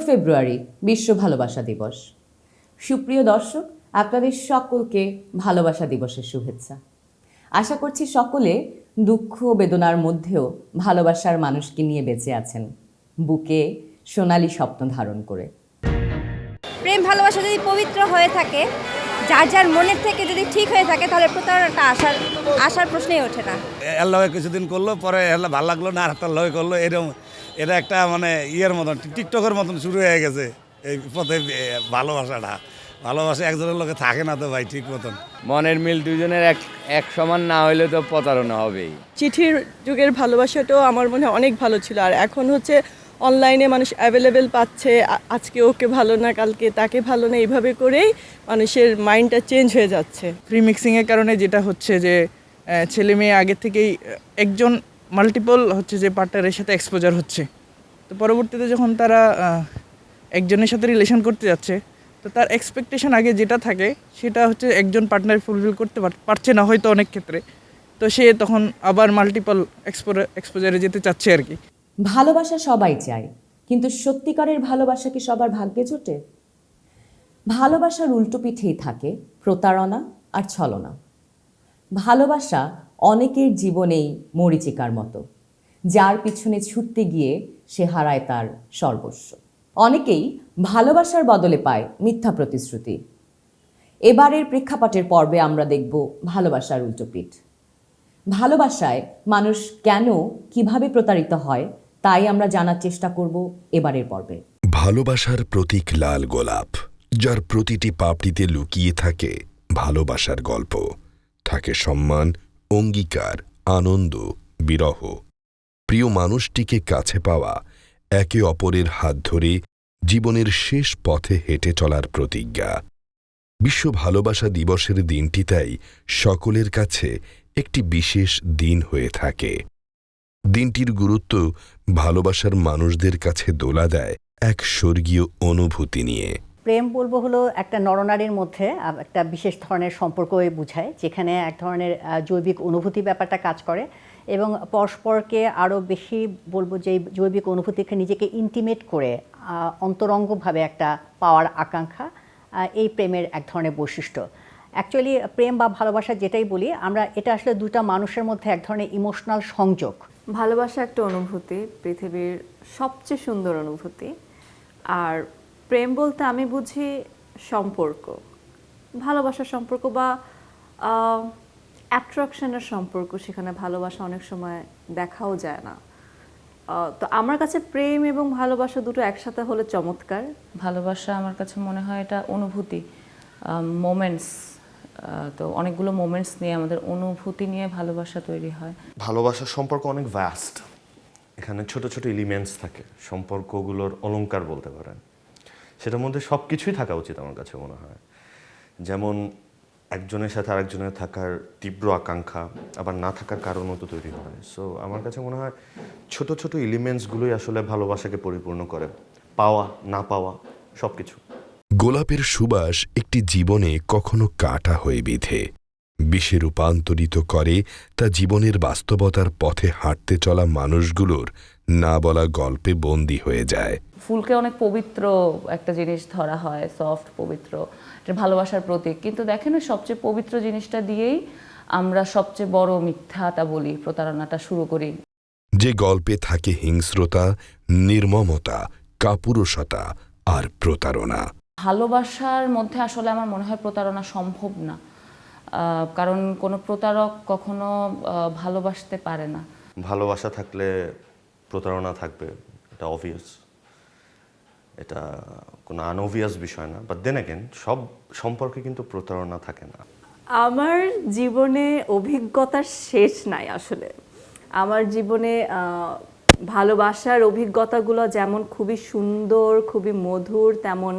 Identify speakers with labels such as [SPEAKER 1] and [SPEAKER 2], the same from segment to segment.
[SPEAKER 1] ফেব্রুয়ারি বিশ্ব ভালোবাসা দিবস। সুপ্রিয় দর্শক, আপনাদের সকলকে ভালোবাসা দিবসের শুভেচ্ছা। আশা করছি সকলে দুঃখ বেদনার মধ্যেও ভালোবাসার মানুষকে নিয়ে বেঁচে আছেন, বুকে সোনালী স্বপ্ন ধারণ করে।
[SPEAKER 2] প্রেম ভালোবাসা যদি পবিত্র হয়ে থাকে, যার যার মনের থেকে যদি ঠিক হয়ে থাকে, তাহলে প্রতারণাটা আসার প্রশ্নই ওঠে না।
[SPEAKER 3] এর লগে কিছুদিন করলো, পরে এর ভালো লাগলো না, আর একটা লগে করলো, এরকম এটা একটা মানে ইয়ের মতন, টিকটকের মতন শুরু হয়ে গেছে এই পথে। ভালোবাসা একজনের লোকে থাকে না তো ভাই ঠিক মতন।
[SPEAKER 4] মনের মিল দুজনের এক সমান না হইলে তো প্রতারণা হবেই।
[SPEAKER 5] চিঠির যুগের ভালোবাসাটাও আমার মনে হয় অনেক ভালো ছিল, আর এখন হচ্ছে অনলাইনে মানুষ অ্যাভেলেবেল পাচ্ছে, আজকে ওকে ভালো না কালকে তাকে ভালো না, এইভাবে করেই মানুষের মাইন্ডটা চেঞ্জ হয়ে যাচ্ছে।
[SPEAKER 6] ফ্রি মিক্সিংয়ের কারণে যেটা হচ্ছে যে ছেলে মেয়ে আগে থেকেই একজন মাল্টিপল হচ্ছে যে পার্টনারের সাথে এক্সপোজার হচ্ছে, তো পরবর্তীতে যখন তারা একজনের সাথে রিলেশন করতে যাচ্ছে, তো তার এক্সপেকটেশন আগে যেটা থাকে সেটা হচ্ছে একজন পার্টনার ফুলফিল করতে পারছে না হয়তো অনেক ক্ষেত্রে, তো সে তখন আবার মাল্টিপল এক্সপোজারে যেতে চাচ্ছে আর কি।
[SPEAKER 1] ভালোবাসা সবাই চায়, কিন্তু সত্যিকারের ভালোবাসা কি সবার ভাগ্যে জোটে? ভালোবাসার উল্টো পিঠেই থাকে প্রতারণা আর ছলনা। ভালোবাসা অনেকের জীবনেই মরীচিকার মতো, যার পিছনে ছুটতে গিয়ে সে হারায় তার সর্বস্ব। অনেকেই ভালোবাসার বদলে পায় মিথ্যা প্রতিশ্রুতি। এবারের প্রেক্ষাপটের পর্বে আমরা দেখব ভালোবাসার উল্টোপিঠ। ভালোবাসায় মানুষ কেন কিভাবে প্রতারিত হয় তাই আমরা জানার চেষ্টা করব এবারের পর্বে।
[SPEAKER 7] ভালোবাসার প্রতীক লাল গোলাপ, যার প্রতিটি পাপড়িতে লুকিয়ে থাকে ভালোবাসার গল্প, থাকে সম্মান, অঙ্গীকার, আনন্দ, বিরহ। প্রিয় মানুষটিকে কাছে পাওয়া, একে অপরের হাত ধরে জীবনের শেষ পথে হেঁটে চলার প্রতিজ্ঞা। বিশ্ব ভালোবাসা দিবসের দিনটি তাই সকলের কাছে একটি বিশেষ দিন হয়ে থাকে। দিনটির গুরুত্ব ভালোবাসার মানুষদের কাছে দোলা দেয় এক স্বর্গীয় অনুভূতি নিয়ে।
[SPEAKER 8] প্রেম বলবো হলো একটা নরনারীর মধ্যে একটা বিশেষ ধরনের সম্পর্কই বোঝায়, যেখানে এক ধরনের জৈবিক অনুভূতি ব্যাপারটা কাজ করে এবং পরস্পরকে আরও বেশি বলবো যে জৈবিক অনুভূতিকে নিজেকে ইন্টিমেট করে অন্তরঙ্গভাবে একটা পাওয়ার আকাঙ্ক্ষা, এই প্রেমের এক ধরনের বৈশিষ্ট্য। অ্যাকচুয়ালি প্রেম বা ভালোবাসা যেটাই বলি আমরা, এটা আসলে দুটা মানুষের মধ্যে এক ধরনের ইমোশনাল সংযোগ।
[SPEAKER 9] ভালোবাসা একটা অনুভূতি, পৃথিবীর সবচেয়ে সুন্দর অনুভূতি। আর প্রেম বলতে আমি বুঝি সম্পর্ক, ভালোবাসার সম্পর্ক বা অ্যাট্রাকশনের সম্পর্ক। সেখানে ভালোবাসা অনেক সময় দেখাও যায় না। তো আমার কাছে প্রেম এবং ভালোবাসা দুটো একসাথে হলে চমৎকার।
[SPEAKER 10] ভালোবাসা আমার কাছে মনে হয় এটা অনুভূতি, মোমেন্টস। তো অনেকগুলো মোমেন্টস নিয়ে আমাদের অনুভূতি নিয়ে ভালোবাসা তৈরি হয়।
[SPEAKER 11] ভালোবাসার সম্পর্ক অনেক ভ্যাস্ট, এখানে ছোট ছোট এলিমেন্টস থাকে, সম্পর্কগুলোর অলংকার বলতে পারেন। সেটার মধ্যে সব কিছুই থাকা উচিত আমার কাছে মনে হয়। যেমন একজনের সাথে আরেকজনের থাকার তীব্র আকাঙ্ক্ষা, আবার না থাকার কারণও তো তৈরি হয়। সো আমার কাছে মনে হয় ছোট ছোট এলিমেন্টসগুলোই আসলে ভালোবাসাকে পরিপূর্ণ করে, পাওয়া না পাওয়া সব কিছু।
[SPEAKER 7] গোলাপের সুবাস একটি জীবনে কখনো কাঁটা হয়ে বিঁধে, বিষে রূপান্তরিত করে তা জীবনের বাস্তবতার পথে হাঁটতে চলা মানুষগুলোর না বলা গল্পে বন্দী হয়ে যায়।
[SPEAKER 10] ফুলকে অনেক পবিত্র একটা জিনিস ধরা হয়, সফট, পবিত্র, এটা ভালোবাসার প্রতীক। কিন্তু দেখেন সবচেয়ে পবিত্র জিনিসটা দিয়েই আমরা সবচেয়ে বড় মিথ্যাটা বলি, প্রতারণাটা শুরু করি।
[SPEAKER 7] যে গল্পে থাকে হিংস্রতা, নির্মমতা, কাপুরুষতা আর প্রতারণা।
[SPEAKER 10] ভালোবাসার মধ্যে আসলে আমার মনে হয় প্রতারণা সম্ভব না, কারণ কোনো প্রতারক কখনো ভালোবাসতে পারে না।
[SPEAKER 11] ভালোবাসা থাকলে প্রতারণা থাকবে, এটা অবভিয়াস, এটা কোনো আনঅবভিয়াস বিষয় না। বাট দেন অ্যাগেন সব সম্পর্কে কিন্তু প্রতারণা থাকে না।
[SPEAKER 9] আমার জীবনে অভিজ্ঞতার শেষ নাই আসলে। আমার জীবনে ভালোবাসার অভিজ্ঞতাগুলো যেমন খুবই সুন্দর, খুবই মধুর, তেমন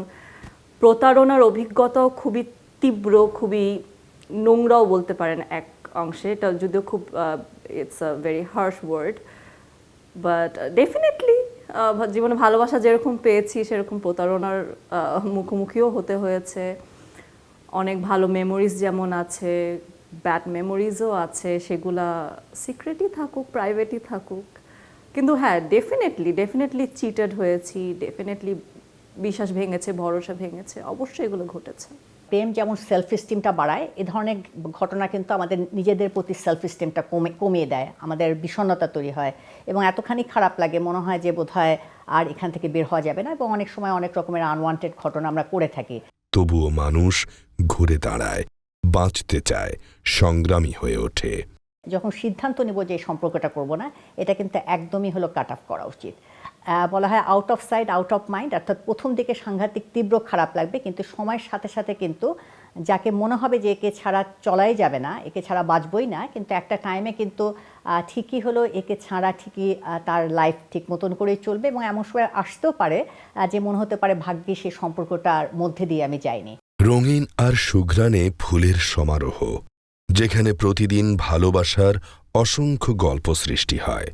[SPEAKER 9] প্রতারণার অভিজ্ঞতাও খুবই তীব্র, খুবই নোংরাও বলতে পারেন এক অংশে। এটা যদিও খুব it's a very harsh word, but definitely জীবনে ভালোবাসা যেরকম পেয়েছি সেরকম প্রতারণার মুখোমুখিও হতে হয়েছে। অনেক ভালো মেমোরিজ যেমন আছে, ব্যাড মেমোরিজও আছে, সেগুলা সিক্রেটই থাকুক, প্রাইভেটই থাকুক, কিন্তু হ্যাঁ, ডেফিনেটলি চিটেড হয়েছি, ডেফিনেটলি বিশ্বাস ভেঙেছে, ভরসা ভেঙেছে, অবশ্যই এগুলো ঘটেছে।
[SPEAKER 8] প্রেম যেমন সেলফ এস্টিমটা বাড়ায়, এ ধরনের ঘটনা কিন্তু আমাদের নিজেদের প্রতি সেলফ এস্টিমটা কমিয়ে দেয়, আমাদের বিষণ্ণতা তৈরি হয় এবং এতখানি খারাপ লাগে, মনে হয় যে বোধহয় আর এখান থেকে বের হওয়া যাবে না, এবং অনেক সময় অনেক রকমের আনওয়ান্টেড ঘটনা আমরা করে থাকি।
[SPEAKER 7] তবুও মানুষ ঘুরে দাঁড়ায়, বাঁচতে চায়, সংগ্রামী হয়ে ওঠে।
[SPEAKER 8] যখন সিদ্ধান্ত নেব যে এই সম্পর্কটা করব না, এটা কিন্তু একদমই হলো কাট অফ করা উচিত। বলা হয় out of sight out of mind, অর্থাৎ প্রথম দিকে সাংঘাতিক তীব্র খারাপ লাগবে, কিন্তু সময়ের সাথে সাথে কিন্তু যাকে মনে হবে যে একে ছাড়া চলাই যাবে না, একে ছাড়া বাঁচবই না, কিন্তু একটা টাইমে কিন্তু ঠিকই হলো একে ছাড়া ঠিকই তার লাইফ ঠিক মতন করেই চলবে, এবং এমন সময় আসতেও পারে যে মনে হতে পারে ভাগ্যে সেই সম্পর্কটার মধ্যে দিয়ে আমি যাইনি।
[SPEAKER 7] রঙিন আর সুঘ্রাণে ফুলের সমারোহ, যেখানে প্রতিদিন ভালোবাসার অসংখ্য গল্প সৃষ্টি হয়।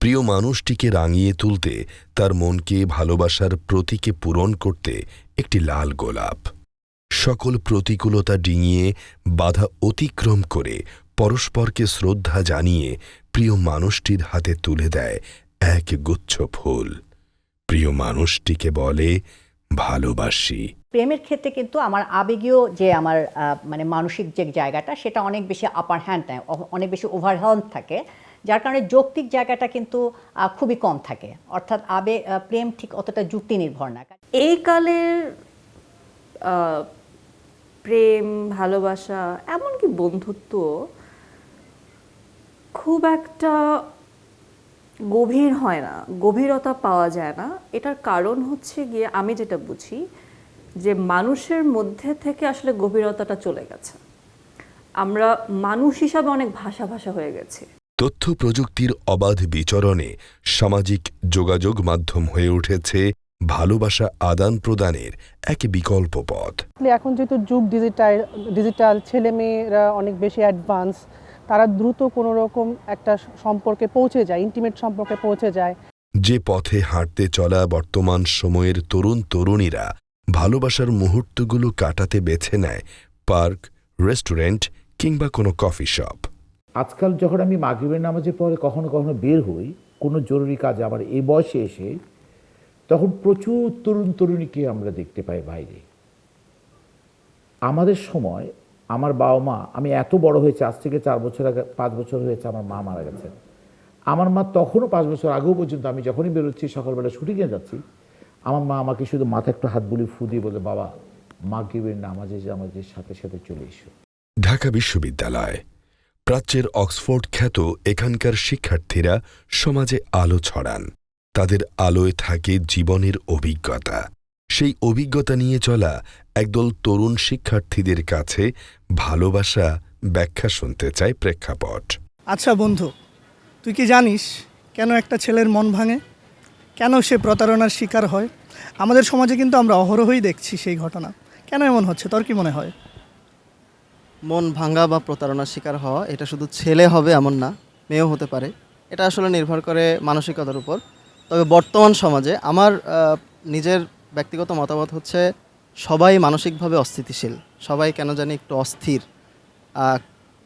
[SPEAKER 7] প্রিয় মানুষটিকে রাঙিয়ে তুলতে, তার মনকে ভালোবাসার প্রতীকে পূরণ করতে একটি লাল গোলাপ। সকল প্রতিকূলতা ডিঙিয়ে, বাধা অতিক্রম করে, পরস্পরকে শ্রদ্ধা জানিয়ে প্রিয় মানুষটির হাতে তুলে দেয় এক গুচ্ছ ফুল। প্রিয় মানুষটিকে বলে ভালোবাসি।
[SPEAKER 8] প্রেমের ক্ষেত্রে কিন্তু আমার আবেগীয় যে আমার মানে মানসিক যে জায়গাটা, সেটা অনেক বেশি আপার হ্যান্ড নেয়, অনেক বেশি ওভারহেলম থাকে, যার কারণে যৌক্তিক জায়গাটা কিন্তু খুবই কম থাকে, অর্থাৎ প্রেম ঠিক অতটা যুক্তি নির্ভর না।
[SPEAKER 9] এই কালের প্রেম, ভালোবাসা, এমনকি বন্ধুত্ব খুব একটা গভীর হয় না, গভীরতা পাওয়া যায় না। এটার কারণ হচ্ছে গিয়ে, আমি যেটা বুঝি, যে মানুষের মধ্যে থেকে আসলে গভীরতাটা চলে গেছে। আমরা মানুষ হিসাবে অনেক ভাষা হয়ে গেছি।
[SPEAKER 7] তথ্য প্রযুক্তির অবাধ বিচরণে সামাজিক যোগাযোগ মাধ্যম হয়ে উঠেছে ভালোবাসা আদান প্রদানের এক বিকল্প পথ।
[SPEAKER 12] এখন যেহেতু যুগ ডিজিটাল, ছেলে মেয়েরা অনেক বেশি অ্যাডভান্স, তারা দ্রুত কোনো রকম একটা সম্পর্কে পৌঁছে যায়, ইন্টিমেট সম্পর্কে পৌঁছে যায়।
[SPEAKER 7] যে পথে হাঁটতে চলা বর্তমান সময়ের তরুণ তরুণীরা ভালোবাসার মুহূর্তগুলো কাটাতে বেছে নেয় পার্ক, রেস্টুরেন্ট কিংবা কোনো কফি শপ।
[SPEAKER 13] আজকাল যখন আমি মাগরিবের নামাজে পরে কখনো কখনো বের হই কোনো জরুরি কাজে, আবার এই বয়সে এসে, তখন প্রচুর তরুণ তরুণীকে আমরা দেখতে পাই বাইরে। আমাদের সময় আমার বাবা মা, আমি এত বড় হয়েছে, আজ থেকে 4 বছর আগে, 5 বছর হয়েছে আমার মা মারা গেছেন। আমার মা তখনও 5 বছর আগেও পর্যন্ত আমি যখনই বেরোচ্ছি, সকালবেলা শুটিংয়ে যাচ্ছি, আমার মা আমাকে শুধু মাথা একটু হাত বুলিয়ে ফু দিয়ে বলে, বাবা মাগরিবের নামাজে যে আমাদের সাথে সাথে চলে এসো।
[SPEAKER 7] ঢাকা বিশ্ববিদ্যালয়, প্রাচ্যের অক্সফোর্ড খ্যাত এখানকার শিক্ষার্থীরা সমাজে আলো ছড়ান। তাদের আলোয় থাকে জীবনের অভিজ্ঞতা। সেই অভিজ্ঞতা নিয়ে চলা একদল তরুণ শিক্ষার্থীদের কাছে ভালোবাসা ব্যাখ্যা শুনতে চায় প্রেক্ষাপট।
[SPEAKER 14] আচ্ছা বন্ধু, তুই কি জানিস কেন একটা ছেলের মন ভাঙে, কেন সে প্রতারণার শিকার হয়? আমাদের সমাজে কিন্তু আমরা অহরহই দেখছি সেই ঘটনা। কেন এমন হচ্ছে, তোর কি মনে হয়?
[SPEAKER 15] মন ভাঙা বা প্রতারণার শিকার হওয়া, এটা শুধু ছেলে হবে এমন না, মেয়েও হতে পারে। এটা আসলে নির্ভর করে মানসিকতার উপর। তবে বর্তমান সমাজে আমার নিজের ব্যক্তিগত মতামত হচ্ছে, সবাই মানসিকভাবে অস্থিতিশীল, সবাই কেন জানি একটু অস্থির,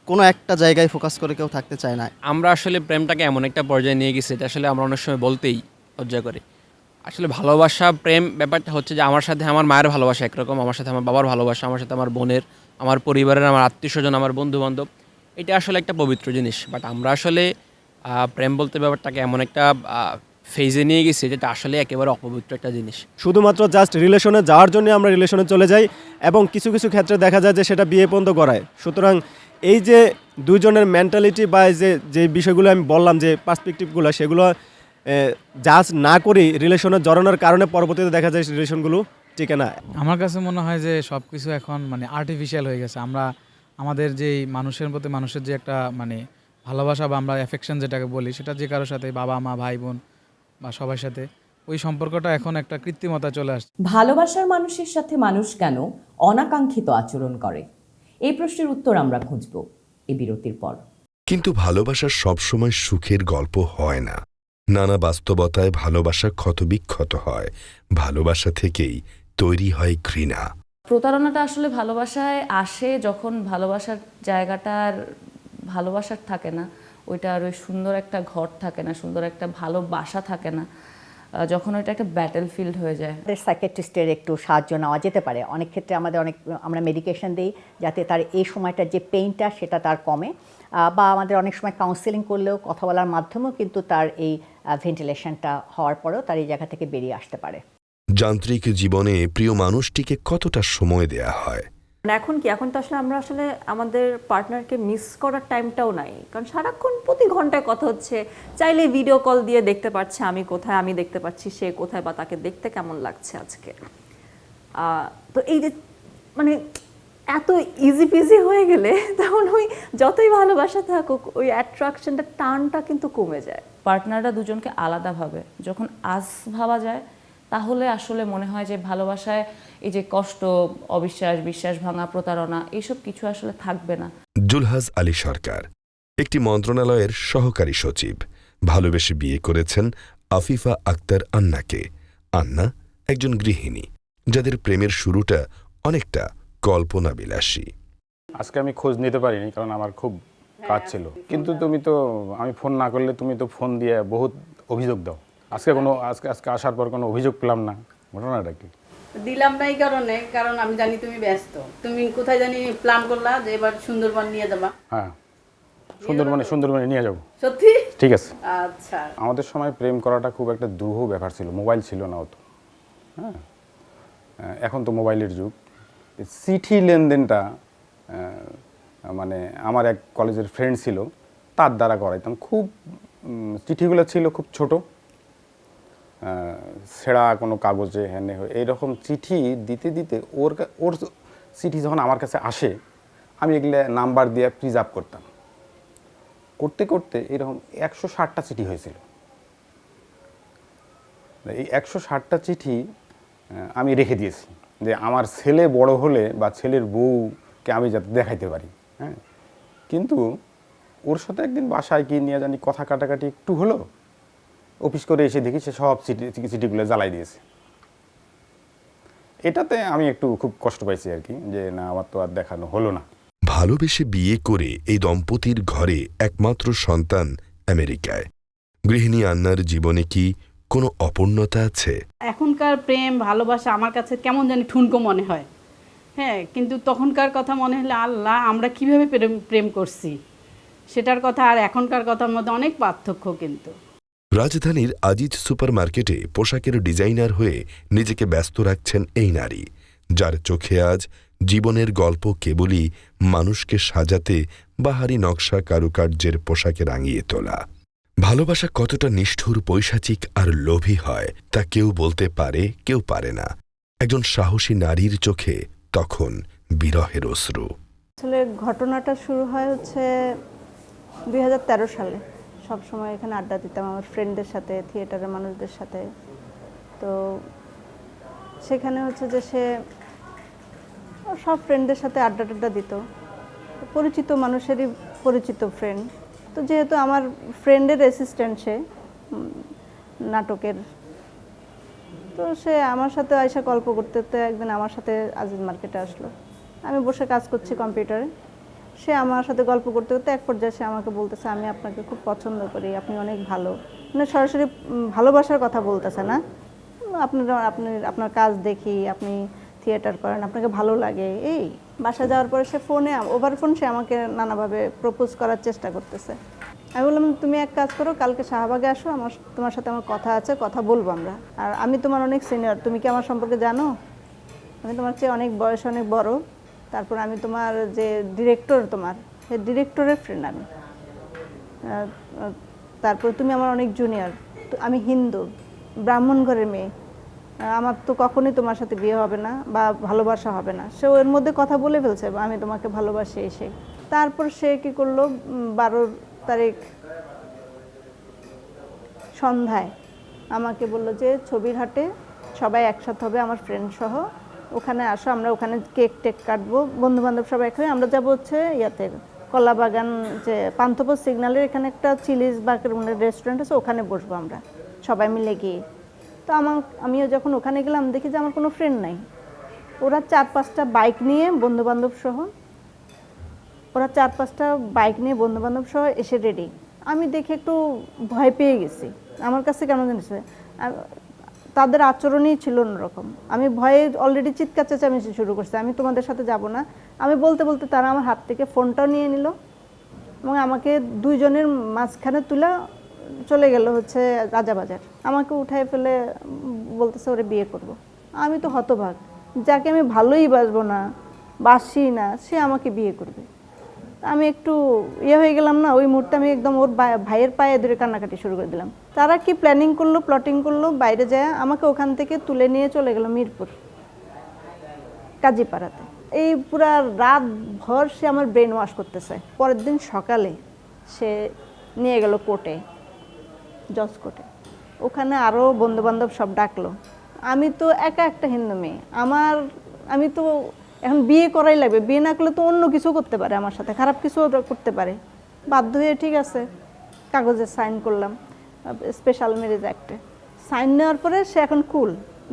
[SPEAKER 15] কোনো একটা জায়গায় ফোকাস করে কেউ থাকতে চায় না।
[SPEAKER 16] আমরা আসলে প্রেমটাকে এমন একটা পর্যায়ে নিয়ে গেছি, এটা আসলে আমরা অনেক সময় বলতেই লজ্জা করি। আসলে ভালোবাসা, প্রেম ব্যাপারটা হচ্ছে যে আমার সাথে আমার মায়ের ভালোবাসা একরকম, আমার সাথে আমার বাবার ভালোবাসা, আমার সাথে আমার বোনের, আমার পরিবারের, আমার আত্মীয়স্বজন, আমার বন্ধুবান্ধব, এটা আসলে একটা পবিত্র জিনিস। বাট আমরা আসলে প্রেম বলতে ব্যাপারটাকে এমন একটা ফেজে নিয়ে গেছি যেটা আসলে একেবারে অপবিত্র একটা জিনিস।
[SPEAKER 17] শুধুমাত্র জাস্ট রিলেশনে যাওয়ার জন্য আমরা রিলেশনে চলে যাই, এবং কিছু কিছু ক্ষেত্রে দেখা যায় যে সেটা বিয়ে পর্যন্ত গড়ায়। সুতরাং এই যে দুইজনের মেন্টালিটি বা যে বিষয়গুলো আমি বললাম, যে পার্সপেক্টিভগুলো, সেগুলো জাজ না করি রিলেশনে জড়ানোর কারণে পরবর্তীতে দেখা যায় রিলেশনগুলো টিকে না।
[SPEAKER 18] আমার কাছে মনে হয় যে সব কিছু এখন মানে আর্টিফিশিয়াল হয়ে গেছে। আমরা আমাদের যেই মানুষের প্রতি মানুষের যে একটা মানে ভালোবাসা বা আমরা অ্যাফেকশন যেটাকে বলি, সেটা যে কারোর সাথে, বাবা মা ভাই বোন বা সবার সাথে, ওই সম্পর্কটা এখন একটা কৃত্রিমতা চলে আসছে।
[SPEAKER 1] ভালোবাসার মানুষের সাথে মানুষ কেন অনাকাঙ্ক্ষিত আচরণ করে, এই প্রশ্নের উত্তর আমরা খুঁজব এই বিরতির পর।
[SPEAKER 7] কিন্তু ভালোবাসা সবসময় সুখের গল্প হয় না। নানা বাস্তবতায় ভালোবাসা ক্ষতবিক্ষত হয়। ভালোবাসা থেকেই তৈরি হয় ঘৃণা।
[SPEAKER 10] প্রতারণাটা আসলে ভালোবাসায় আসে যখন ভালোবাসার জায়গাটার ভালোবাসার থাকে না, ওইটা আর ওই সুন্দর একটা ঘর থাকে না, সুন্দর একটা ভালো বাসা থাকে না, যখন ওইটা একটা ব্যাটেল ফিল্ড হয়ে যায়।
[SPEAKER 8] সাইকিয়াট্রিস্টের একটু সাহায্য নেওয়া যেতে পারে। অনেক ক্ষেত্রে আমরা মেডিকেশন দিই যাতে তার এই সময়টার যে পেইনটা সেটা তার কমে, বা আমাদের অনেক সময় কাউন্সেলিং করলেও, কথা বলার মাধ্যমেও কিন্তু তার এই ভেন্টিলেশনটা হওয়ার পরেও তার এই জায়গা থেকে বেরিয়ে আসতে পারে।
[SPEAKER 7] যান্ত্রিক জীবনে প্রিয় মানুষটিকে কতটা সময় দেয়া হয়?
[SPEAKER 9] এখন তো আসলে আমরা আমাদের পার্টনারকে মিস করার টাইমটাও নাই, কারণ সারাক্ষণ প্রতি ঘন্টায় কথা হচ্ছে, চাইলে ভিডিও কল দিয়ে দেখতে পাচ্ছে আমি কোথায়, আমি দেখতে পাচ্ছি সে কোথায়, বা তাকে দেখতে কেমন লাগছে আজকে। তো এই যে মানে এত ইজি পিজি হয়ে গেলে তখন ওই যতই ভালোবাসা থাকুক ওই অ্যাট্রাকশনটা, টানটা কিন্তু কমে যায়।
[SPEAKER 10] পার্টনাররা দুজনকে আলাদাভাবে যখন ভাবা যায়, তাহলে আসলে মনে হয় যে ভালোবাসায় এই যে কষ্ট, অবিশ্বাস, বিশ্বাস ভাঙা, প্রতারণা, এইসব কিছু আসলে থাকবে না।
[SPEAKER 7] জুলহাস আলী সরকার একটি মন্ত্রণালয়ের সহকারী সচিব, ভালোবেসে বিয়ে করেছেন আফিফা আক্তার আন্নাকে। আন্না একজন গৃহিণী যাদের প্রেমের শুরুটা অনেকটা কল্পনাবিলাসী।
[SPEAKER 19] আজকে আমি খোঁজ নিতে পারিনি কারণ আমার খুব কাজ ছিল, কিন্তু আমি ফোন না করলে তুমি তো ফোন দিয়ে বহুত অভিযোগ দাও। আজকে আসার পর কোনো অভিযোগ পেলাম না, ঘটনাটা কি?
[SPEAKER 20] দিলাম না এই কারণ আমি জানি তুমি ব্যস্ত। তুমি কোথায় জানি প্ল্যান করলা যে এবার সুন্দরবন নিয়ে যাবা?
[SPEAKER 19] হ্যাঁ, সুন্দরবনে নিয়ে যাব।
[SPEAKER 20] সত্যি?
[SPEAKER 19] ঠিক আছে।
[SPEAKER 20] আচ্ছা।
[SPEAKER 19] আমাদের সময় প্রেম করাটা খুব একটা দুরূহ ব্যাপার ছিল, মোবাইল ছিল না অত। হ্যাঁ, এখন তো মোবাইলের যুগ। চিঠি লেনদেনটা মানে আমার এক কলেজের ফ্রেন্ড ছিল, তার দ্বারা করাইতাম। খুব চিঠিগুলো ছিল খুব ছোট, ছেঁড়া কোনো কাগজে হ্যানে এইরকম চিঠি দিতে দিতে ওর চিঠি যখন আমার কাছে আসে, আমি এগুলো নাম্বার দিয়ে প্রিজার্ভ করতাম। করতে করতে এরকম 160টা চিঠি হয়েছিল। এই 160টা চিঠি আমি রেখে দিয়েছি যে আমার ছেলে বড় হলে বা ছেলের বউকে আমি যাতে দেখাইতে পারি। হ্যাঁ, কিন্তু ওর সাথে একদিন বাসায় কি নিয়ে জানি কথা কাটাকাটি একটু হলো, অফিস করে এসে দেখি সে সব চিঠিগুলো জ্বালাই দিয়েছে। এটাতে আমি একটু খুব কষ্ট পাইছি আর কি, যে না, আমার তো আর দেখানো হলো না।
[SPEAKER 7] ভালোবেসে বিয়ে করে এই দম্পতির ঘরে একমাত্র সন্তান আমেরিকায়। গৃহিণী আন্নার জীবনে কি কোনো অপূর্ণতা আছে?
[SPEAKER 20] এখনকার প্রেম ভালোবাসা আমার কাছে কেমন জানি ঠুনকো মনে হয়। হ্যাঁ, কিন্তু তখনকার কথা মনে হলে আল্লাহ, আমরা কিভাবে প্রেম করছি সেটার কথা আর এখনকার কথার মধ্যে অনেক পার্থক্য। কিন্তু
[SPEAKER 7] রাজধানীর আজিজ সুপারমার্কেটে পোশাকের ডিজাইনার হয়ে নিজেকে ব্যস্ত রাখছেন এই নারী, যার চোখে আজ জীবনের গল্প কেবলই মানুষকে সাজাতে বাহারি নকশা কারুকার্যের পোশাকে রাঙিয়ে তোলা। ভালোবাসা কতটা নিষ্ঠুর, পৈশাচিক আর লোভী হয় তা কেউ বলতে পারে, কেউ পারে না। একজন সাহসী নারীর চোখে তখন বিরহের অশ্রু।
[SPEAKER 21] আসলে ঘটনাটা শুরু হয় হচ্ছে 2013 সালে। সব সময় এখানে আড্ডা দিতাম আমার ফ্রেন্ডদের সাথে, থিয়েটারের মানুষদের সাথে। তো সেখানে হচ্ছে যে সে সব ফ্রেন্ডদের সাথে আড্ডা টাড্ডা দিত, পরিচিত মানুষেরই পরিচিত ফ্রেন্ড। তো যেহেতু আমার ফ্রেন্ডের অ্যাসিস্ট্যান্ট সে নাটকের, তো সে আমার সাথে আইসা গল্প করতে করতে একদিন আমার সাথে আজিজ মার্কেটে আসলো। আমি বসে কাজ করছি কম্পিউটারে, সে আমার সাথে গল্প করতে করতে এক পর্যায়ে সে আমাকে বলতেছে, আমি আপনাকে খুব পছন্দ করি, আপনি অনেক ভালো। মানে সরাসরি ভালোবাসার কথা বলতেছে না, আপনার কাজ দেখি, আপনি থিয়েটার করেন, আপনাকে ভালো লাগে। এই বাসায় যাওয়ার পরে সে ওভার ফোন সে আমাকে নানাভাবে প্রপোজ করার চেষ্টা করতেছে। আমি বললাম, তুমি এক কাজ করো, কালকে শাহবাগে আসো, তোমার সাথে আমার কথা আছে, কথা বলবো আমরা। আর আমি তোমার অনেক সিনিয়র, তুমি কি আমার সম্পর্কে জানো? আমি তোমার চেয়ে অনেক বয়স অনেক বড়। তারপর আমি তোমার যে ডিরেক্টর, সেই ডিরেক্টরের ফ্রেন্ড আমি। তারপর তুমি আমার অনেক জুনিয়র, আমি হিন্দু, ব্রাহ্মণ ঘরের মেয়ে, আমার তো কখনোই তোমার সাথে বিয়ে হবে না বা ভালোবাসা হবে না। সে ওর মধ্যে কথা বলে ফেলছে, আমি তোমাকে ভালোবাসি এসে। তারপর সে কি করলো, 12 তারিখ সন্ধ্যায় আমাকে বললো যে ছবির হাটে সবাই একসাথে হবে, আমার ফ্রেন্ড সহ, ওখানে আসো, আমরা ওখানে কেক টেক কাটবো, বন্ধু বান্ধব সবাই একসাথে। আমরা যাবো হচ্ছে ইয়াতে কলাবাগান, যে পান্থপথ সিগন্যালের এখানে একটা চিলিজ বা রেস্টুরেন্ট আছে, ওখানে বসবো আমরা সবাই মিলে গিয়ে। তো আমিও যখন ওখানে গেলাম দেখি যে আমার কোনো ফ্রেন্ড নাই। ওরা 4-5টা বাইক নিয়ে বন্ধুবান্ধব সহ এসে রেডি। আমি দেখে একটু ভয় পেয়ে গেছি। আমার কাছে কেন জানিস তাদের আচরণই ছিল অন্যরকম। আমি ভয়ে অলরেডি চিৎকার চেঁচামেচি শুরু করছি, আমি তোমাদের সাথে যাব না। আমি বলতে বলতে তারা আমার হাত থেকে ফোনটাও নিয়ে নিল এবং আমাকে দুইজনের মাঝখানে তুলে চলে গেল হচ্ছে রাজাবাজার। আমাকে উঠায় ফেলে বলতেছে ওরে বিয়ে করব। আমি তো হতভাগ, যাকে আমি ভালোই বাসবো না, বাসি না, সে আমাকে বিয়ে করবে। আমি একটু হয়ে গেলাম না, ওই মুহূর্তে আমি একদম ওর ভাইয়ের পায়ে ধরে কান্নাকাটি শুরু করে দিলাম। তারা কি প্ল্যানিং করলো, প্লটিং করলো, বাইরে যায় আমাকে ওখান থেকে তুলে নিয়ে চলে গেল মিরপুর কাজীপাড়াতে। এই পুরা রাত ভর সে আমার ব্রেন ওয়াশ করতেছে। পরের দিন সকালে সে নিয়ে গেল কোর্টে, জজ কোর্টে। ওখানে আরও বন্ধুবান্ধব সব ডাকলো। আমি তো একা একটা হিন্দু মেয়ে, আমি তো এখন বিয়ে করাই লাগবে। বিয়ে না করলে তো অন্য কিছু করতে পারে, আমার সাথে খারাপ কিছু করতে পারে। বাধ্য হয়ে ঠিক আছে কাগজে সাইন করলাম, স্পেশাল ম্যারেজ অ্যাক্টে সাইন নেওয়ার পরে সে এখন কুল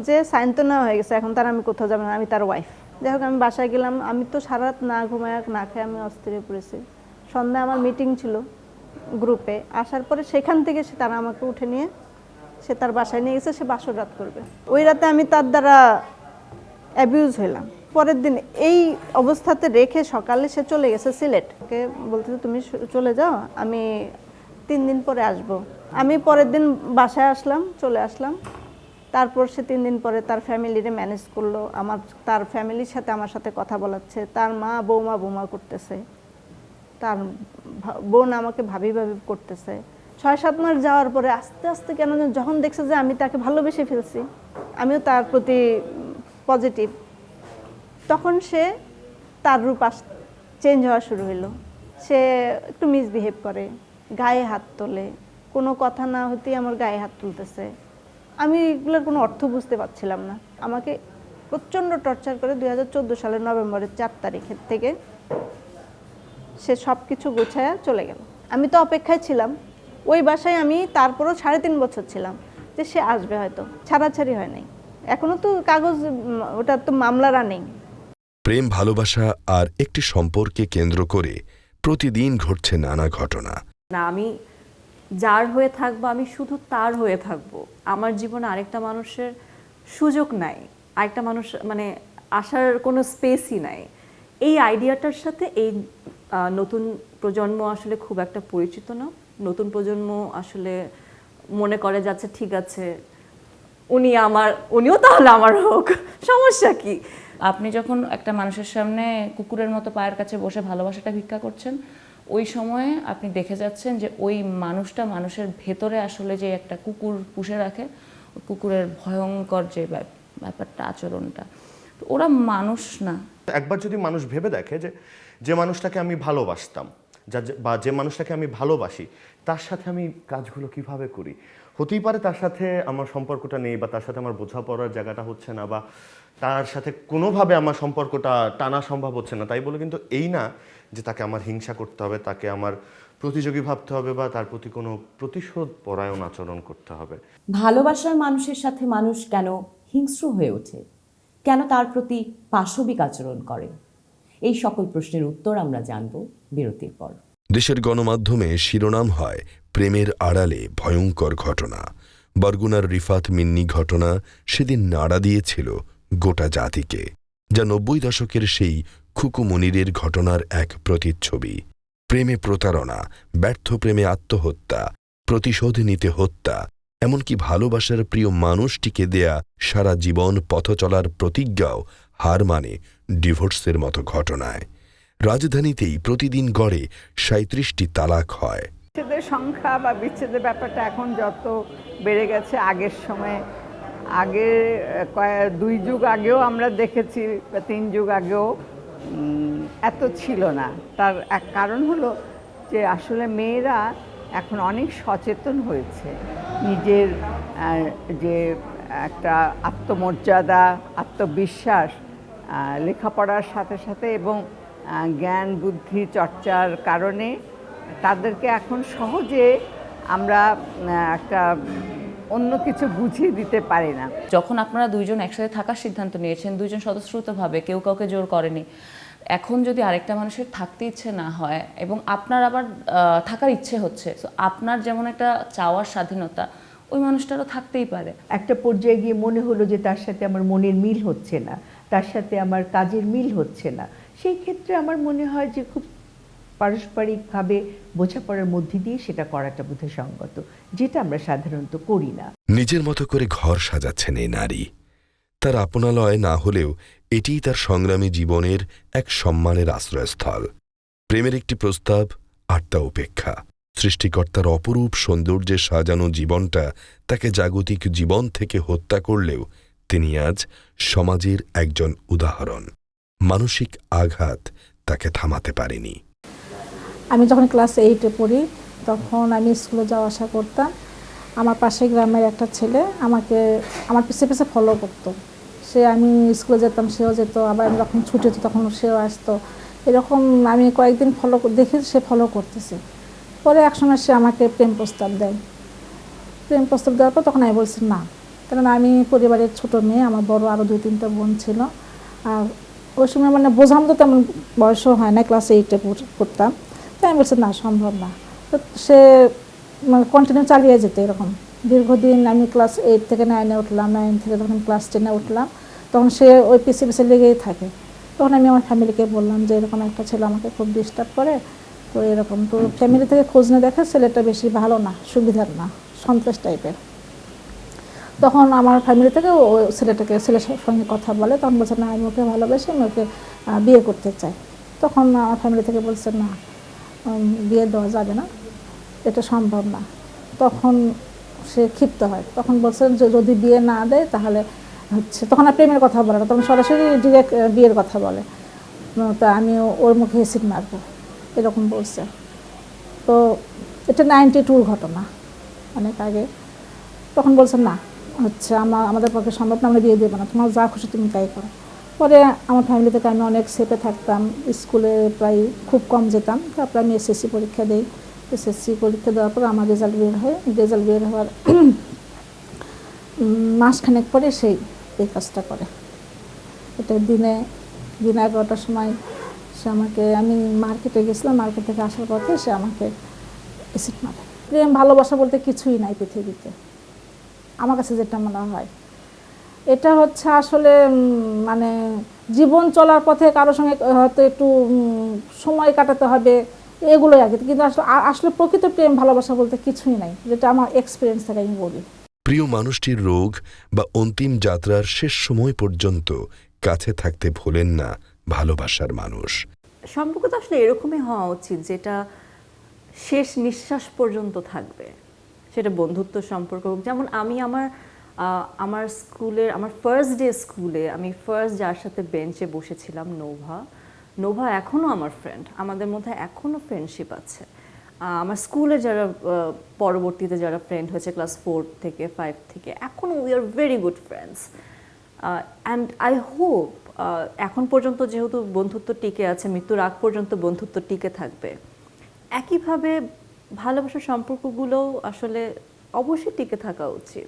[SPEAKER 21] যে সাইন তো নেওয়া হয়ে গেছে, এখন তার আমি কোথাও যাবো না, আমি তার ওয়াইফ। যাই হোক আমি বাসায় গেলাম। আমি তো সারা রাত না ঘুমায় না খেয়ে আমি অস্থির হয়ে পড়েছি। সন্ধ্যায় আমার মিটিং ছিল গ্রুপে, আসার পরে সেখান থেকে তারা আমাকে উঠে নিয়ে সে তার বাসায় নিয়ে গেছে, সে বাসর রাত করবে। ওই রাতে আমি তার দ্বারা অ্যাবিউজ হইলাম। পরের দিন এই অবস্থাতে রেখে সকালে সে চলে গেছে সিলেটকে, বলতেছে তুমি চলে যাও, আমি 3 দিন পরে আসব। আমি পরের দিন বাসায় আসলাম, চলে আসলাম। তারপর সে 3 দিন পরে তার ফ্যামিলিরে ম্যানেজ করলো। তার ফ্যামিলির সাথে আমার সাথে কথা বলাচ্ছে, তার মা বৌমা করতেছে, তার বোন আমাকে ভাবি করতেছে। 6-7 মাস যাওয়ার পরে আস্তে আস্তে কেন যখন দেখছে যে আমি তাকে ভালোবেসে ফেলছি, আমিও তার প্রতি পজিটিভ, তখন সে তার রূপ চেঞ্জ হওয়া শুরু হলো। সে একটু মিসবিহেভ করে, গায়ে হাত তোলে, কোনো কথা না হতেই আমার গায়ে হাত তুলতেছে। আমি এগুলোর কোনো অর্থ বুঝতে পারছিলাম না। আমাকে প্রচণ্ড টর্চার করে 2014 সালের নভেম্বরের 4 তারিখের থেকে সে সব কিছু গোছায়া চলে গেল। আমি তো অপেক্ষায় ছিলাম ওই বাসায়। আমি তারপরও 3.5 বছর ছিলাম যে সে আসবে, হয়তো ছাড়াছাড়ি হয় নাই, এখনো তো কাগজ, ওটা তো মামলা রানিং।
[SPEAKER 7] প্রেম ভালোবাসা আর একটি সম্পর্কে কেন্দ্র করে প্রতিদিন ঘটছে নানা ঘটনা।
[SPEAKER 9] না, আমি যার হয়ে থাকবো, আমি শুধু তার হয়ে থাকবো। আমার জীবনে আরেকটা মানুষের সুযোগ নাই, আরেকটা মানুষ মানে আসার কোনো স্পেসই নাই। এই আইডিয়াটার সাথে এই নতুন প্রজন্ম আসলে খুব একটা পরিচিত না। নতুন প্রজন্ম আসলে মনে করে যাচ্ছে ঠিক আছে উনিও তাহলে আমার হোক, সমস্যা কি?
[SPEAKER 10] আপনি যখন একটা মানুষের সামনে কুকুরের মতো পায়ের কাছে বসে ভালোবাসাটা ভিক্ষা করছেন, ওই সময়ে আপনি দেখে যাচ্ছেন যে ওই মানুষটা মানুষের ভেতরে আসলে যে একটা কুকুর পুষে রাখে, ওই কুকুরের ভয়ঙ্কর যে ব্যাপারটা, আচরণটা, তো ওরা মানুষ না।
[SPEAKER 11] একবার যদি মানুষ ভেবে দেখে যে মানুষটাকে আমি ভালোবাসতাম বা যে মানুষটাকে আমি ভালোবাসি, তার সাথে আমি কাজগুলো কিভাবে করি। হতেই পারে তার সাথে আমার সম্পর্কটা নেই, বা তার সাথে আমার বোঝাপড়ার জায়গাটা হচ্ছে না, বা তার সাথে কোনোভাবে আমার সম্পর্কটা টানা সম্ভব হচ্ছে না। তাই বলে কিন্তু এই না যে তাকে আমার হিংসা করতে হবে, তাকে আমার প্রতিযোগী ভাবতে হবে, বা তার প্রতি কোনো প্রতিশোধ পরায়ণ আচরণ করতে হবে।
[SPEAKER 1] ভালোবাসার মানুষের সাথে মানুষ কেন হিংস্র হয়ে ওঠে, কেন তার প্রতি পাশবিক আচরণ করে, এই সকল প্রশ্নের উত্তর আমরা জানব বিরতির পর।
[SPEAKER 7] দেশের গণমাধ্যমে শিরোনাম হয় প্রেমের আড়ালে ভয়ঙ্কর ঘটনা। বরগুনার রিফাত মিন্নি ঘটনা সেদিন নাড়া দিয়েছিল গোটা জাতিকে, যা 90 দশকের সেই খুকু মনিরের ঘটনার এক প্রতিচ্ছবি। প্রেমে প্রতারণা, ব্যর্থ প্রেমে আত্মহত্যা, প্রতিশোধ নিতে হত্যা, এমনকি ভালোবাসার প্রিয় মানুষটিকে দেয়া সারা জীবন পথ চলার প্রতিজ্ঞাও হার মানে ডিভোর্সের মতো ঘটনায়। রাজধানীতেই প্রতিদিন গড়ে 37টি তালাক হয়।
[SPEAKER 2] বিচ্ছেদের সংখ্যা বা বিচ্ছেদের ব্যাপারটা এখন যত বেড়ে গেছে, আগের সময় আগে 2 যুগ আগেও আমরা দেখেছি, 3 যুগ আগেও এত ছিল না। তার এক কারণ হলো যে আসলে মেয়েরা এখন অনেক সচেতন হয়েছে, নিজের যে একটা আত্মমর্যাদা, আত্মবিশ্বাস, লেখাপড়ার সাথে সাথে এবং জ্ঞান বুদ্ধি চর্চার কারণে তাদেরকে এখন সহজে আমরা একটা অন্য কিছু বুঝিয়ে দিতে পারি না।
[SPEAKER 10] যখন আপনারা দুইজন একসাথে থাকার সিদ্ধান্ত নিয়েছেন, দুইজন স্বতঃস্ফূর্তভাবে, কেউ কাউকে জোর করেনি, এখন যদি আরেকটা মানুষের থাকতে ইচ্ছে না হয় এবং আপনার আবার থাকার ইচ্ছে হচ্ছে, তো আপনার যেমন একটা চাওয়ার স্বাধীনতা ওই মানুষটারও থাকতেই পারে।
[SPEAKER 3] একটা পর্যায়ে গিয়ে মনে হলো যে তার সাথে আমার মনের মিল হচ্ছে না, তার সাথে আমার কাজের মিল হচ্ছে না, সেই ক্ষেত্রে আমার মনে হয় যে খুব পারস্পরিকভাবে বোঝাপড়ার মধ্যে দিয়ে সেটা করাটা বোধহয় সঙ্গত, যেটা আমরা সাধারণত করি না।
[SPEAKER 7] নিজের মতো করে ঘর সাজাচ্ছেন এই নারী। তার আপনালয় না হলেও এটিই তার সংগ্রামী জীবনের এক সম্মানের আশ্রয়স্থল। প্রেমের একটি প্রস্তাব আর তা উপেক্ষা। সৃষ্টিকর্তার অপরূপ সৌন্দর্যে সাজানো জীবনটা তাকে জাগতিক জীবন থেকে হত্যা করলেও তিনি আজ সমাজের একজন উদাহরণ। মানসিক আঘাত তাকে থামাতে পারেনি।
[SPEAKER 22] আমি যখন ক্লাস 8-এ পড়ি তখন আমি স্কুলে যাওয়া আসা করতাম। আমার পাশে গ্রামের একটা ছেলে আমাকে আমার পিছে পিছে ফলো করতো। সে আমি স্কুলে যেতাম, সেও যেত, আবার আমি যখন ছুটি হতো তখন সেও আসতো। এরকম আমি কয়েকদিন দেখি সে ফলো করতেছে। পরে একসময় সে আমাকে প্রেম প্রস্তাব দেয়। প্রেম প্রস্তাব দেওয়ার পর তখন আমি বলছি না, কারণ আমি পরিবারের ছোট মেয়ে, আমার বড় আরও 2-3টা বোন ছিল। আর ওই সময় মানে বোঝাম তো তেমন বয়সও হয় না, ক্লাস 8-এ পড়তাম। তাই আমি বলছি না, সম্ভব না। তো সে মানে কন্টিনিউ চালিয়ে যেত এরকম। দীর্ঘদিন আমি ক্লাস 8 থেকে 9-এ উঠলাম, 9 থেকে যখন ক্লাস 10-এ উঠলাম তখন সে ওই পিছে পিছে লেগেই থাকে। তখন আমি আমার ফ্যামিলিকে বললাম যে এরকম একটা ছেলে আমাকে খুব ডিস্টার্ব করে, তো এরকম। তো ফ্যামিলি থেকে খোঁজ নিয়ে দেখে ছেলেটা বেশি ভালো না, সুবিধার না, সন্ত্রাস টাইপের। তখন আমার ফ্যামিলি থেকে ওই ছেলের সঙ্গে কথা বলে, তখন বলছে না, আমি ওকে ভালোবাসি, আমি ওকে বিয়ে করতে চাই। তখন আমার ফ্যামিলি থেকে বলছে না, বিয়ে দেওয়া যাবে না, এটা সম্ভব না। তখন সে ক্ষিপ্ত হয়, তখন বলছে যে যদি বিয়ে না দেয় তাহলে হচ্ছে, তখন আর প্রেমের কথা বলে না, তখন সরাসরি ডিরেক্ট বিয়ের কথা বলে। তা আমি ওর মুখে অ্যাসিড মারবো এরকম বলছে। তো এটা 92-র ঘটনা, অনেক আগে। তখন বলছে না, হচ্ছে আমাদের পক্ষে সম্ভব না, আমরা বিয়ে দেবো না, তোমার যা খুশি তুমি তাই করো। পরে আমার ফ্যামিলি থেকে আমি অনেক সেফে থাকতাম, স্কুলে প্রায় খুব কম যেতাম। তারপরে আমি এসএসসি পরীক্ষা দিই। এসএসসি পরীক্ষা দেওয়ার পর আমার রেজাল্ট বের হয়। রেজাল্ট বের হওয়ার মাসখানেক পরে এই কাজটা করে। এটা দিনে 11টার সময় সে আমাকে, আমি মার্কেটে গেছিলাম, মার্কেট থেকে আসার পথে সে আমাকে অ্যাসিড মারে। প্রেম ভালোবাসা বলতে কিছুই নাই পৃথিবীতে, আমার কাছে যেটা মনে হয়। এটা হচ্ছে আসলে মানে জীবন চলার পথে কারোর সঙ্গে হয়তো একটু সময় কাটাতে হবে, এগুলোই আর কি। কিন্তু আসলে প্রকৃত প্রেম ভালোবাসা বলতে কিছুই নাই, যেটা আমার এক্সপিরিয়েন্স থেকে আমি বলি।
[SPEAKER 7] প্রিয় মানুষটির রোগ বা অন্তিম যাত্রার শেষ সময় পর্যন্ত কাছে থাকতে ভোলেন না ভালোবাসার মানুষ।
[SPEAKER 9] সম্পর্ক তো আসলে এরকমই হওয়া উচিত, যেটা শেষ নিঃশ্বাস পর্যন্ত থাকবে। সেটা বন্ধুত্ব সম্পর্ক হোক। যেমন আমি আমার স্কুলের, আমার ফার্স্ট ডে স্কুলে আমি ফার্স্ট যার সাথে বেঞ্চে বসেছিলাম, নোভা এখনও আমার ফ্রেন্ড, আমাদের মধ্যে এখনও ফ্রেন্ডশিপ আছে। আমার স্কুলে যারা পরবর্তীতে যারা ফ্রেন্ড হয়েছে ক্লাস 4 থেকে 5 থেকে, এখনও we are very good friends. And I hope এখন পর্যন্ত যেহেতু বন্ধুত্ব টিকে আছে, মৃত্যুর আগ পর্যন্ত বন্ধুত্ব টিকে থাকবে। একইভাবে ভালোবাসার সম্পর্কগুলো আসলে অবশ্যই টিকে থাকা উচিত,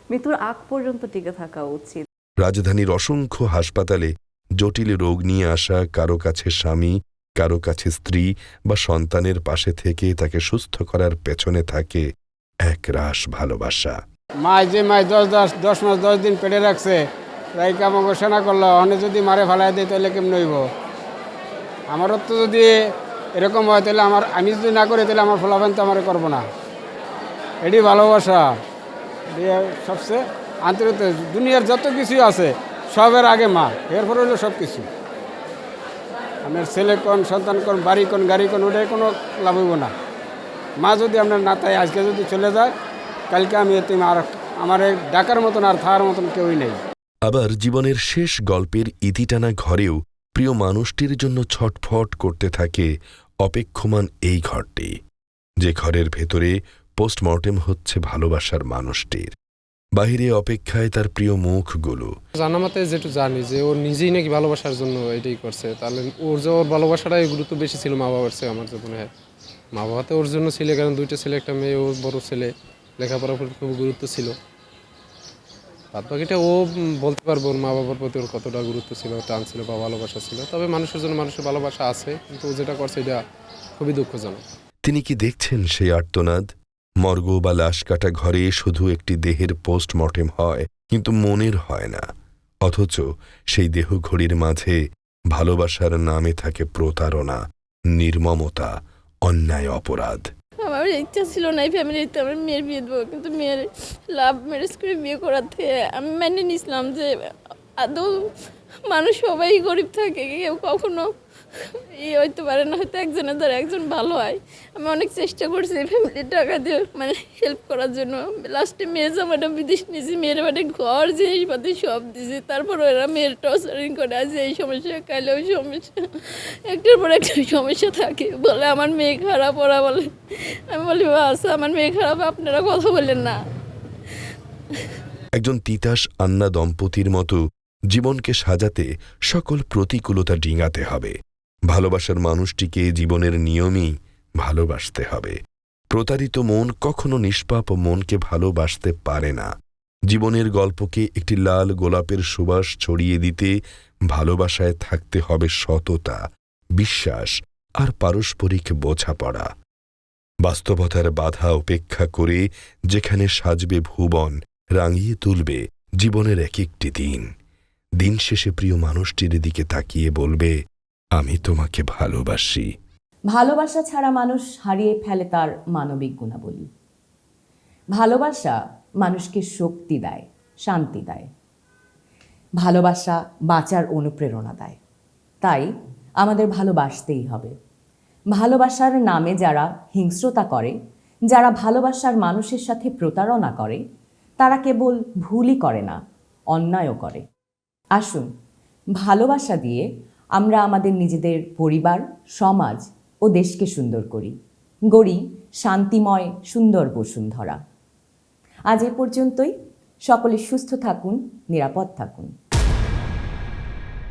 [SPEAKER 9] মৃত্যুর আগ পর্যন্ত টিকে থাকা উচিত।
[SPEAKER 7] রাজধানীর অসংখ্য হাসপাতালে জটিল রোগ নিয়ে আসা কারো কাছে স্বামী, কারো কাছে স্ত্রী বা সন্তানের পাশে থেকে তাকে সুস্থ করার পেছনে থাকে এক রাশ ভালোবাসা।
[SPEAKER 23] মায় 10 মাস 10 দিন পেটে রাখছে, রাইকা আমাকে ঘোষণা করলো, অনে যদি মারে ফেলাই দেয় তাহলে কেমন হইব? আমারও তো যদি এরকম হয় তাহলে আমি যদি না করি তাহলে আমার ফলাফল তো আমার করবো না। এটি ভালোবাসা, এটি সবচেয়ে আন্তরিক। দুনিয়ার যত কিছু আছে সবের আগে মা, এরপর হলো সব কিছু। আপনার ছেলে কোন, সন্তান কোন, বাড়ি কোন, গাড়ি কোন, ওটাই কোনো লাভ হইব না। মা যদি আপনার না তাই আজকে যদি চলে যায়, কালকে আমি আমার ডাকার মতন আর থাকার মতন কেউই নেই।
[SPEAKER 7] আবার জীবনের শেষ গল্পের ইতিটানা ঘরেও প্রিয় মানুষটির জন্য ছটফট করতে থাকে অপেক্ষমান এই ঘরটি, যে ঘরের ভেতরে পোস্টমর্টেম হচ্ছে ভালোবাসার মানুষটির। বাহিরে অপেক্ষায় তার প্রিয় মুখগুলো।
[SPEAKER 24] জানামাতে যেটু জানি যে ও নিজেই নাকি ভালোবাসার জন্য এটাই করছে, তাহলে ওর ভালোবাসাটাই গুরুত্ব বেশি ছিল মা বাবার চেয়ে আমার জীবনে। মা বাবাতে ওর জন্য ছিল, কারণ 2টা ছেলে একটা মেয়ে, ওর বড় ছেলে, লেখাপড়ার উপর খুব গুরুত্ব ছিল। বাদ বাকিটা ও বলতে পারবো ওর মা বাবার প্রতি ওর কতটা গুরুত্ব ছিল, টান ছিল বা ভালোবাসা ছিল। তবে মানুষের জন্য মানুষের ভালোবাসা আছে, কিন্তু ও যেটা করছে এটা খুবই দুঃখজনক।
[SPEAKER 7] তিনি কি দেখছেন সেই আর্তনাদ? মর্গ বা লাশ কাটা ঘরে শুধু একটি দেহের পোস্টমর্টেম হয়, কিন্তু মনের হয় না। অথচ সেই দেহ ঘড়ির মাঝে ভালোবাসার নামে থাকে প্রতারণা, নির্মমতা, অন্যায়, অপরাধ।
[SPEAKER 4] আমার ইচ্ছা ছিল না এই ফ্যামিলিতে আমার মেয়ের বিয়ে দেবো, কিন্তু মেয়ের লাভ ম্যারেজ করে বিয়ে করার থেকে আমি মেনে নিয়েছিলাম যে আদৌ মানুষ সবাই গরিব থাকে, কেউ কখনো হইতে পারে না, হয়তো একজনের দ্বারা একজন ভালো হয়। আমি অনেক চেষ্টা করছি ফ্যামিলির টাকা দিয়ে মানে হেল্প করার জন্য। লাস্টে মেয়ের জামাটা বিদেশ নিয়েছি, মেয়ের বাড়ি ঘর জিনিসপাতি সব দিয়েছি, তারপর ওরা মেয়ের টর্চারিং করে আছে, এই সমস্যা কালে ওই সমস্যা, একটার পর একটা সমস্যা থাকে। বলে আমার মেয়ে খারাপ, ওরা বলে, আমি বলি বাস আমার মেয়ে খারাপ, আপনারা কথা বললেন না।
[SPEAKER 7] একজন তিতাস আন্না দম্পতির মতো জীবনকে সাজাতে সকল প্রতিকূলতা ডিঙাতে হবে। ভালোবাসার মানুষটিকে জীবনের নিয়মই ভালোবাসতে হবে। প্রতারিত মন কখনো নিষ্পাপ মনকে ভালোবাসতে পারে না। জীবনের গল্পকে একটি লাল গোলাপের সুবাস ছড়িয়ে দিতে ভালোবাসায় থাকতে হবে সততা, বিশ্বাস আর পারস্পরিক বোঝাপড়া। বাস্তবতার বাধা উপেক্ষা করে যেখানে সাজবে ভুবন, রাঙিয়ে তুলবে জীবনের এক একটি দিন। দিন শেষে প্রিয় মানুষটির দিকে তাকিয়ে বলবে, আমি তোমাকে ভালোবাসি।
[SPEAKER 1] ভালোবাসা ছাড়া মানুষ হারিয়ে ফেলে তার মানবিক গুণাবলী। ভালোবাসা মানুষকে শক্তি দেয়, শান্তি দেয়। ভালোবাসা বাঁচার অনুপ্রেরণা দেয়। তাই আমাদের ভালোবাসতেই হবে। ভালোবাসার নামে যারা হিংস্রতা করে, যারা ভালোবাসার মানুষের সাথে প্রতারণা করে, তারা কেবল ভুলই করে না, অন্যায়ও করে। আসুন ভালোবাসা দিয়ে আমরা আমাদের নিজেদের পরিবার, সমাজ ও দেশকে সুন্দর করি, গড়ি শান্তিময় সুন্দর বসুন্ধরা। আজ এ পর্যন্তই। সকলে সুস্থ থাকুন, নিরাপদ থাকুন।